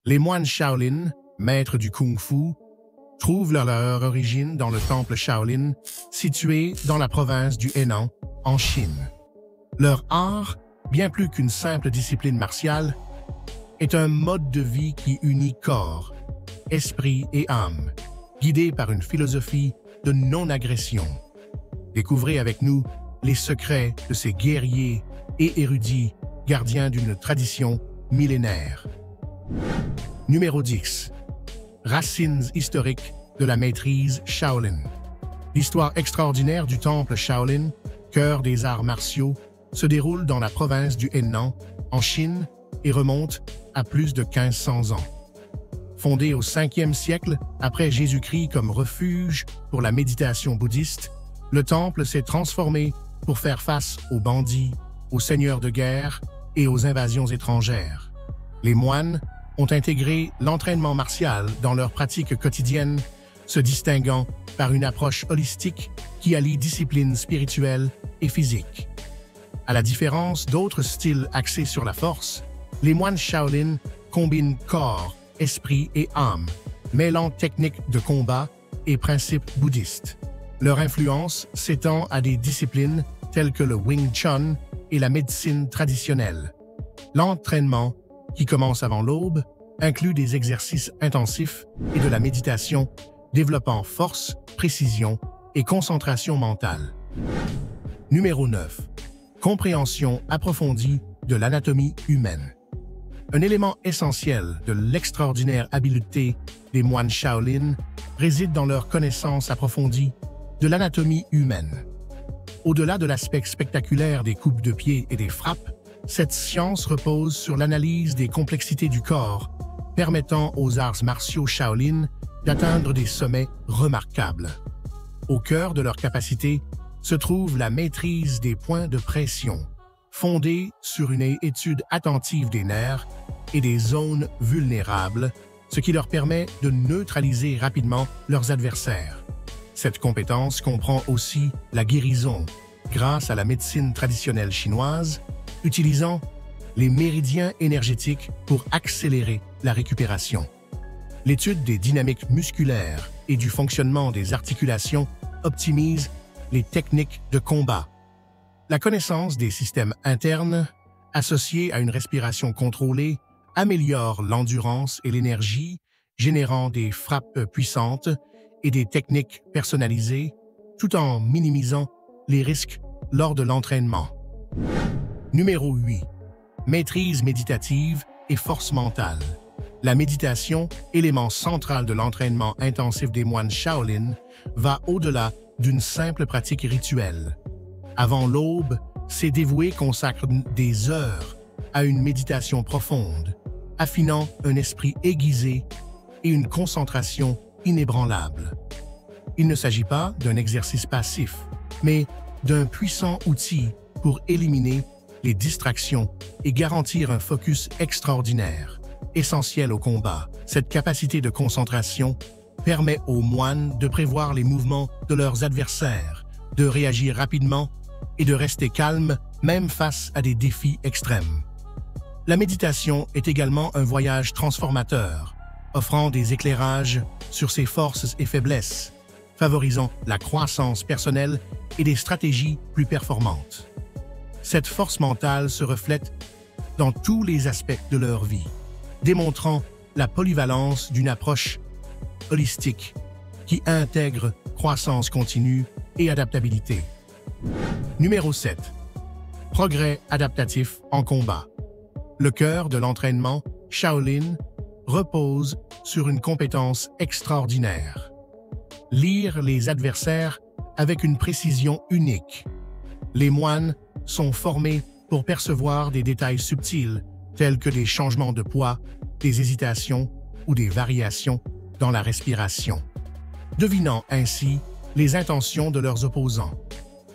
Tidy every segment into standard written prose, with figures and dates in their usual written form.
Les moines Shaolin, maîtres du Kung-Fu, trouvent leur origine dans le temple Shaolin, situé dans la province du Henan, en Chine. Leur art, bien plus qu'une simple discipline martiale, est un mode de vie qui unit corps, esprit et âme, guidé par une philosophie de non-agression. Découvrez avec nous les secrets de ces guerriers et érudits gardiens d'une tradition millénaire. Numéro 10. Racines historiques de la maîtrise Shaolin. L'histoire extraordinaire du temple Shaolin, cœur des arts martiaux, se déroule dans la province du Henan, en Chine, et remonte à plus de 1500 ans. Fondé au 5e siècle après Jésus-Christ comme refuge pour la méditation bouddhiste, le temple s'est transformé pour faire face aux bandits, aux seigneurs de guerre et aux invasions étrangères. Les moines ont intégré l'entraînement martial dans leurs pratiques quotidiennes, se distinguant par une approche holistique qui allie discipline spirituelle et physique. À la différence d'autres styles axés sur la force, les moines Shaolin combinent corps, esprit et âme, mêlant techniques de combat et principes bouddhistes. Leur influence s'étend à des disciplines telles que le Wing Chun et la médecine traditionnelle. L'entraînement, qui commence avant l'aube, inclut des exercices intensifs et de la méditation, développant force, précision et concentration mentale. Numéro 9. Compréhension approfondie de l'anatomie humaine. Un élément essentiel de l'extraordinaire habileté des moines Shaolin réside dans leur connaissance approfondie de l'anatomie humaine. Au-delà de l'aspect spectaculaire des coupes de pied et des frappes, cette science repose sur l'analyse des complexités du corps, permettant aux arts martiaux Shaolin d'atteindre des sommets remarquables. Au cœur de leur capacité se trouve la maîtrise des points de pression, fondée sur une étude attentive des nerfs et des zones vulnérables, ce qui leur permet de neutraliser rapidement leurs adversaires. Cette compétence comprend aussi la guérison, grâce à la médecine traditionnelle chinoise, utilisant les méridiens énergétiques pour accélérer la récupération. L'étude des dynamiques musculaires et du fonctionnement des articulations optimise les techniques de combat. La connaissance des systèmes internes, associée à une respiration contrôlée, améliore l'endurance et l'énergie, générant des frappes puissantes et des techniques personnalisées, tout en minimisant les risques lors de l'entraînement. Numéro 8. Maîtrise méditative et force mentale. La méditation, élément central de l'entraînement intensif des moines Shaolin, va au-delà d'une simple pratique rituelle. Avant l'aube, ces dévoués consacrent des heures à une méditation profonde, affinant un esprit aiguisé et une concentration inébranlable. Il ne s'agit pas d'un exercice passif, mais d'un puissant outil pour éliminer les distractions et garantir un focus extraordinaire, essentiel au combat. Cette capacité de concentration permet aux moines de prévoir les mouvements de leurs adversaires, de réagir rapidement et de rester calmes même face à des défis extrêmes. La méditation est également un voyage transformateur, offrant des éclairages sur ses forces et faiblesses, favorisant la croissance personnelle et des stratégies plus performantes. Cette force mentale se reflète dans tous les aspects de leur vie, démontrant la polyvalence d'une approche holistique qui intègre croissance continue et adaptabilité. Numéro 7. Progrès adaptatif en combat. Le cœur de l'entraînement Shaolin repose sur une compétence extraordinaire. Lire les adversaires avec une précision unique. Les moines sont formés pour percevoir des détails subtils tels que des changements de poids, des hésitations ou des variations dans la respiration, devinant ainsi les intentions de leurs opposants.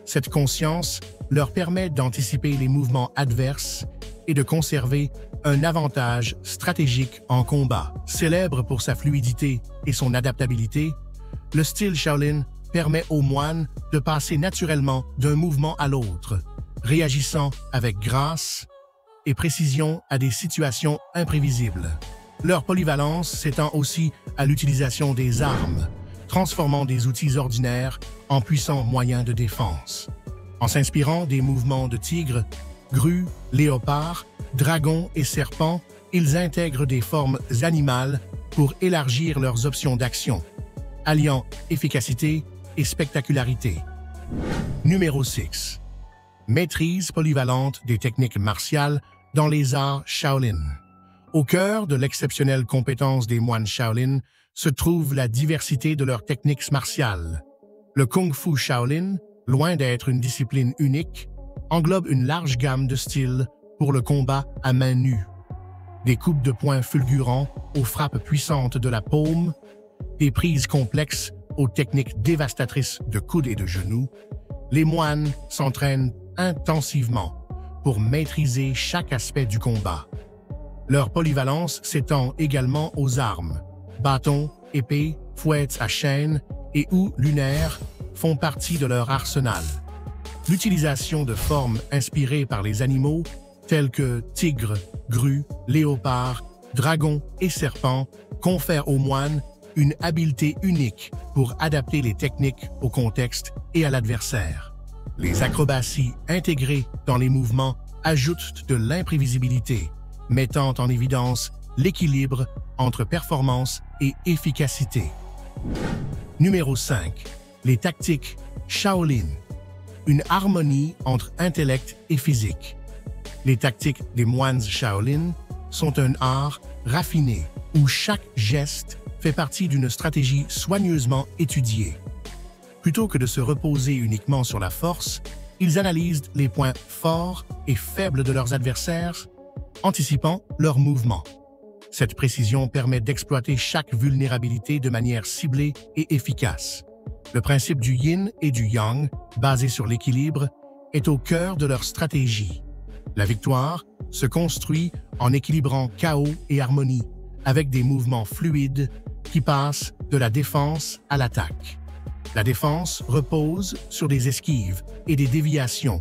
Cette conscience leur permet d'anticiper les mouvements adverses et de conserver un avantage stratégique en combat. Célèbre pour sa fluidité et son adaptabilité, le style Shaolin permet aux moines de passer naturellement d'un mouvement à l'autre, réagissant avec grâce et précision à des situations imprévisibles. Leur polyvalence s'étend aussi à l'utilisation des armes, transformant des outils ordinaires en puissants moyens de défense. En s'inspirant des mouvements de tigres, grues, léopards, dragons et serpents, ils intègrent des formes animales pour élargir leurs options d'action, alliant efficacité et spectacularité. Numéro 6. Maîtrise polyvalente des techniques martiales dans les arts Shaolin. Au cœur de l'exceptionnelle compétence des moines Shaolin se trouve la diversité de leurs techniques martiales. Le Kung Fu Shaolin, loin d'être une discipline unique, englobe une large gamme de styles pour le combat à main nue. Des coups de poing fulgurants aux frappes puissantes de la paume, des prises complexes aux techniques dévastatrices de coudes et de genoux, les moines s'entraînent intensivement pour maîtriser chaque aspect du combat. Leur polyvalence s'étend également aux armes. Bâtons, épées, fouettes à chaîne et houes lunaires font partie de leur arsenal. L'utilisation de formes inspirées par les animaux, tels que tigres, grues, léopards, dragons et serpents, confère aux moines une habileté unique pour adapter les techniques au contexte et à l'adversaire. Les acrobaties intégrées dans les mouvements ajoutent de l'imprévisibilité, mettant en évidence l'équilibre entre performance et efficacité. Numéro 5. Les tactiques Shaolin. Une harmonie entre intellect et physique. Les tactiques des moines Shaolin sont un art raffiné où chaque geste fait partie d'une stratégie soigneusement étudiée. Plutôt que de se reposer uniquement sur la force, ils analysent les points forts et faibles de leurs adversaires, anticipant leurs mouvements. Cette précision permet d'exploiter chaque vulnérabilité de manière ciblée et efficace. Le principe du yin et du yang, basé sur l'équilibre, est au cœur de leur stratégie. La victoire se construit en équilibrant chaos et harmonie, avec des mouvements fluides qui passent de la défense à l'attaque. La défense repose sur des esquives et des déviations,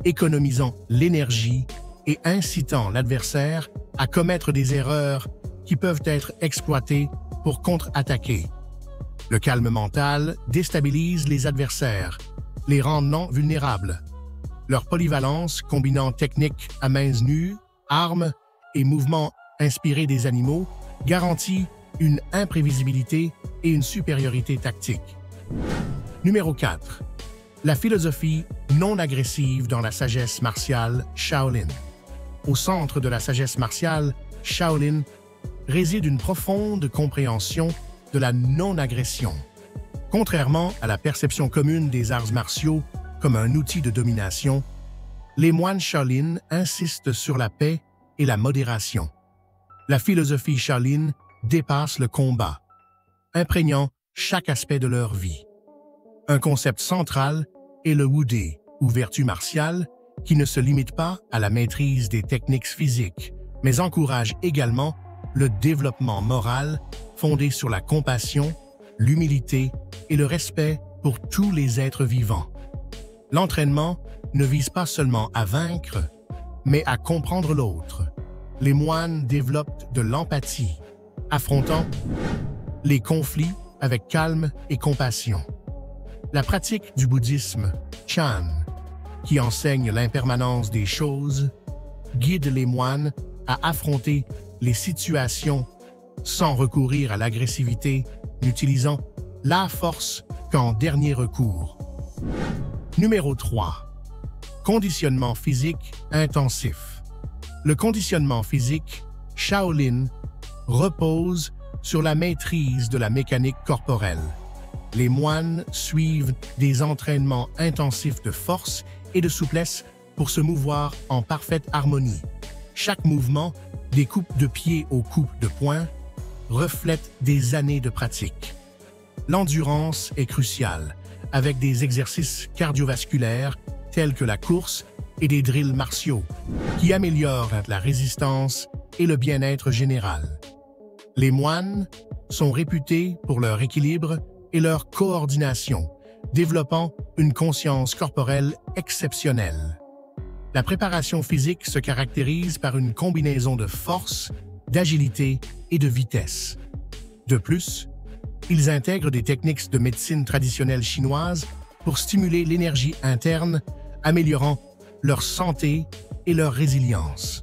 économisant l'énergie et incitant l'adversaire à commettre des erreurs qui peuvent être exploitées pour contre-attaquer. Le calme mental déstabilise les adversaires, les rendant vulnérables. Leur polyvalence, combinant techniques à mains nues, armes et mouvements inspirés des animaux, garantit une imprévisibilité et une supériorité tactique. Numéro 4. La philosophie non agressive dans la sagesse martiale Shaolin. Au centre de la sagesse martiale Shaolin réside une profonde compréhension de la non-agression. Contrairement à la perception commune des arts martiaux comme un outil de domination, les moines Shaolin insistent sur la paix et la modération. La philosophie Shaolin dépasse le combat, imprégnant chaque aspect de leur vie. Un concept central est le Wudai, ou vertu martiale, qui ne se limite pas à la maîtrise des techniques physiques, mais encourage également le développement moral fondé sur la compassion, l'humilité et le respect pour tous les êtres vivants. L'entraînement ne vise pas seulement à vaincre, mais à comprendre l'autre. Les moines développent de l'empathie, affrontant les conflits avec calme et compassion. La pratique du bouddhisme Chan, qui enseigne l'impermanence des choses, guide les moines à affronter les situations sans recourir à l'agressivité, n'utilisant la force qu'en dernier recours. Numéro 3. Conditionnement physique intensif. Le conditionnement physique Shaolin repose sur la maîtrise de la mécanique corporelle. Les moines suivent des entraînements intensifs de force et de souplesse pour se mouvoir en parfaite harmonie. Chaque mouvement, des coupes de pied aux coupes de poing, reflète des années de pratique. L'endurance est cruciale, avec des exercices cardiovasculaires tels que la course et des drills martiaux, qui améliorent la résistance et le bien-être général. Les moines sont réputés pour leur équilibre et leur coordination, développant une conscience corporelle exceptionnelle. La préparation physique se caractérise par une combinaison de force, d'agilité et de vitesse. De plus, ils intègrent des techniques de médecine traditionnelle chinoise pour stimuler l'énergie interne, améliorant leur santé et leur résilience.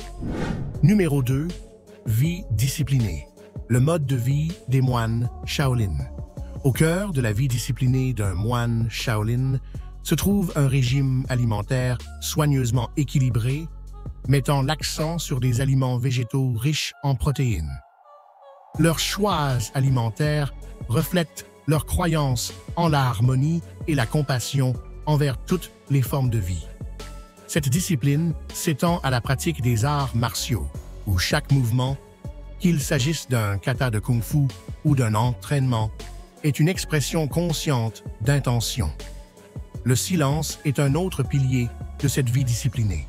Numéro 2. Vie disciplinée. Le mode de vie des moines Shaolin. Au cœur de la vie disciplinée d'un moine Shaolin se trouve un régime alimentaire soigneusement équilibré, mettant l'accent sur des aliments végétaux riches en protéines. Leurs choix alimentaires reflètent leur croyance en la harmonie et la compassion envers toutes les formes de vie. Cette discipline s'étend à la pratique des arts martiaux, où chaque mouvement, qu'il s'agisse d'un kata de kung-fu ou d'un entraînement, est une expression consciente d'intention. Le silence est un autre pilier de cette vie disciplinée.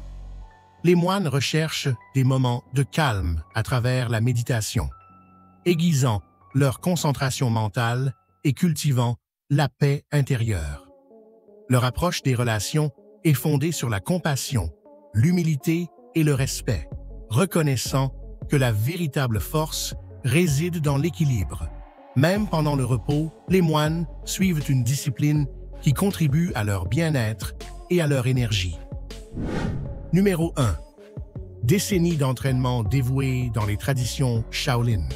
Les moines recherchent des moments de calme à travers la méditation, aiguisant leur concentration mentale et cultivant la paix intérieure. Leur approche des relations est fondée sur la compassion, l'humilité et le respect, reconnaissant que la véritable force réside dans l'équilibre. Même pendant le repos, les moines suivent une discipline qui contribue à leur bien-être et à leur énergie. Numéro 1. Décennies d'entraînement dévouées dans les traditions Shaolin.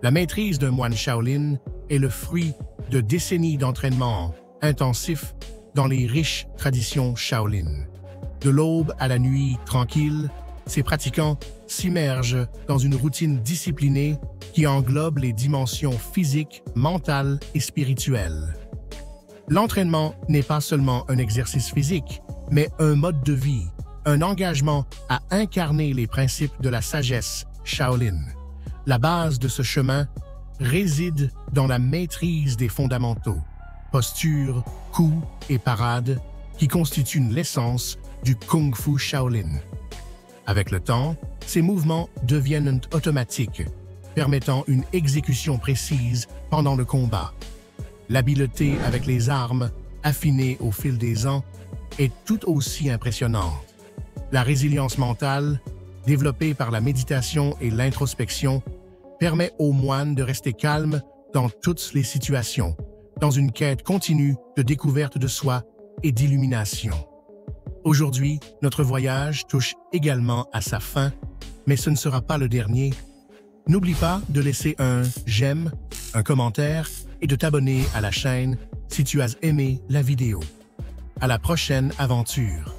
La maîtrise d'un moine Shaolin est le fruit de décennies d'entraînement intensif dans les riches traditions Shaolin. De l'aube à la nuit tranquille, ces pratiquants s'immergent dans une routine disciplinée qui englobe les dimensions physiques, mentales et spirituelles. L'entraînement n'est pas seulement un exercice physique, mais un mode de vie, un engagement à incarner les principes de la sagesse Shaolin. La base de ce chemin réside dans la maîtrise des fondamentaux, posture, coups et parades, qui constituent l'essence du Kung Fu Shaolin. Avec le temps, ces mouvements deviennent automatiques, permettant une exécution précise pendant le combat. L'habileté avec les armes, affinée au fil des ans, est tout aussi impressionnante. La résilience mentale, développée par la méditation et l'introspection, permet aux moines de rester calmes dans toutes les situations, dans une quête continue de découverte de soi et d'illumination. Aujourd'hui, notre voyage touche également à sa fin, mais ce ne sera pas le dernier. N'oublie pas de laisser un j'aime, un commentaire et de t'abonner à la chaîne si tu as aimé la vidéo. À la prochaine aventure!